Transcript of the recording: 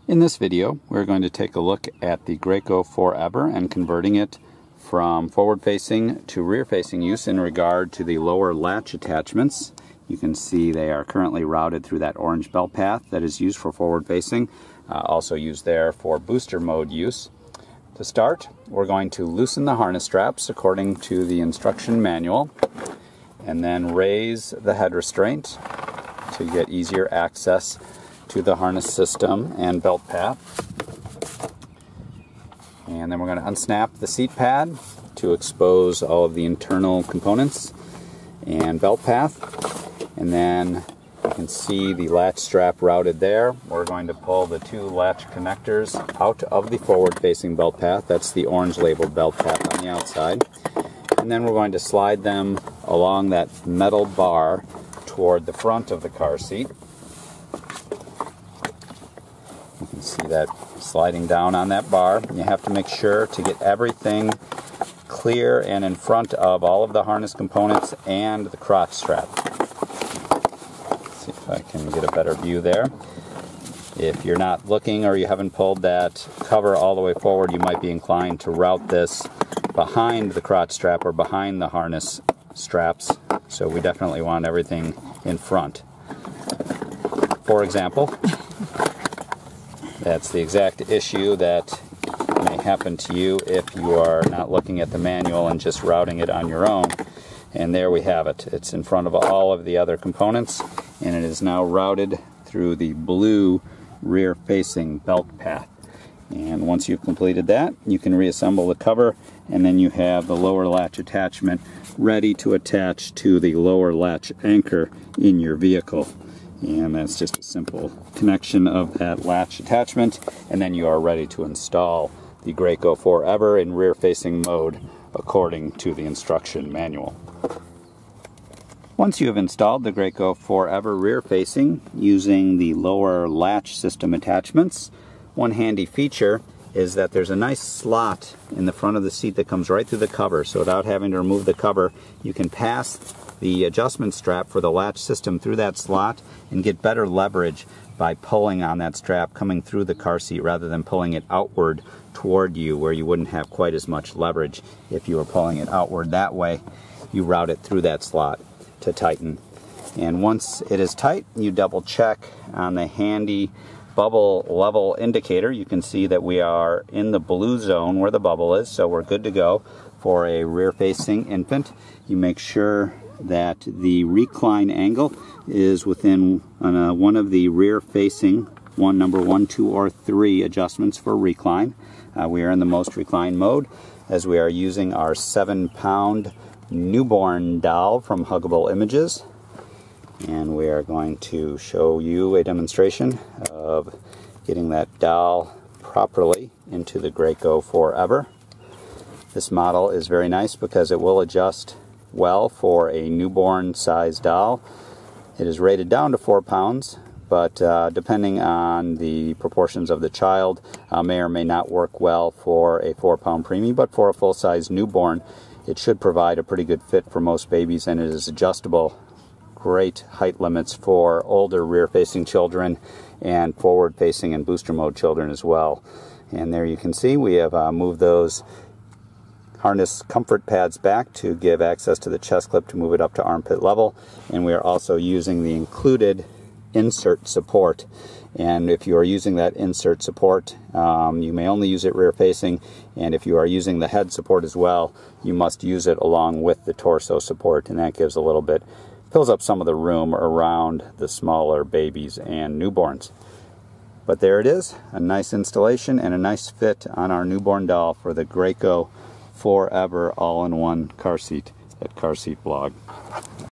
In this video, we're going to take a look at the Graco Forever and converting it from forward-facing to rear-facing use in regard to the lower latch attachments. You can see they are currently routed through that orange belt path that is used for forward-facing, also used there for booster mode use. To start, we're going to loosen the harness straps according to the instruction manual, and then raise the head restraint to get easier access to the harness system and belt path. And then we're going to unsnap the seat pad to expose all of the internal components and belt path. And then you can see the latch strap routed there. We're going to pull the two latch connectors out of the forward-facing belt path. That's the orange labeled belt path on the outside. And then we're going to slide them along that metal bar toward the front of the car seat. You can see that sliding down on that bar. You have to make sure to get everything clear and in front of all of the harness components and the crotch strap. Let's see if I can get a better view there. If you're not looking or you haven't pulled that cover all the way forward, you might be inclined to route this behind the crotch strap or behind the harness straps. So we definitely want everything in front. For example, that's the exact issue that may happen to you if you are not looking at the manual and just routing it on your own. And there we have it. It's in front of all of the other components, and it is now routed through the blue rear-facing belt path. And once you've completed that, you can reassemble the cover, and then you have the lower latch attachment ready to attach to the lower latch anchor in your vehicle. And that's just a simple connection of that latch attachment, and then you are ready to install the Graco Forever in rear-facing mode according to the instruction manual. Once you have installed the Graco Forever rear-facing using the lower latch system attachments, one handy feature is that there's a nice slot in the front of the seat that comes right through the cover, so without having to remove the cover, you can pass the adjustment strap for the latch system through that slot and get better leverage by pulling on that strap coming through the car seat rather than pulling it outward toward you, where you wouldn't have quite as much leverage if you were pulling it outward that way. You route it through that slot to tighten. And once it is tight, you double check on the handy bubble level indicator. You can see that we are in the blue zone where the bubble is, so we're good to go for a rear-facing infant. You make sure that the recline angle is within one of the rear-facing number 1, 2, or 3 adjustments for recline. We are in the most recline mode as we are using our 7-pound newborn doll from Huggable Images. And we are going to show you a demonstration of getting that doll properly into the Graco Forever. This model is very nice because it will adjust well for a newborn size doll. It is rated down to 4 pounds, but depending on the proportions of the child, may or may not work well for a 4-pound preemie, but for a full-size newborn, it should provide a pretty good fit for most babies, and it is adjustable. Great height limits for older rear-facing children and forward-facing and booster mode children as well. And there you can see we have moved those harness comfort pads back to give access to the chest clip to move it up to armpit level, and we are also using the included insert support. And if you are using that insert support, you may only use it rear facing, and if you are using the head support as well, you must use it along with the torso support, and that gives a little bit, fills up some of the room around the smaller babies and newborns. But there it is, a nice installation and a nice fit on our newborn doll for the Graco Forever all-in-one car seat at Carseat blog.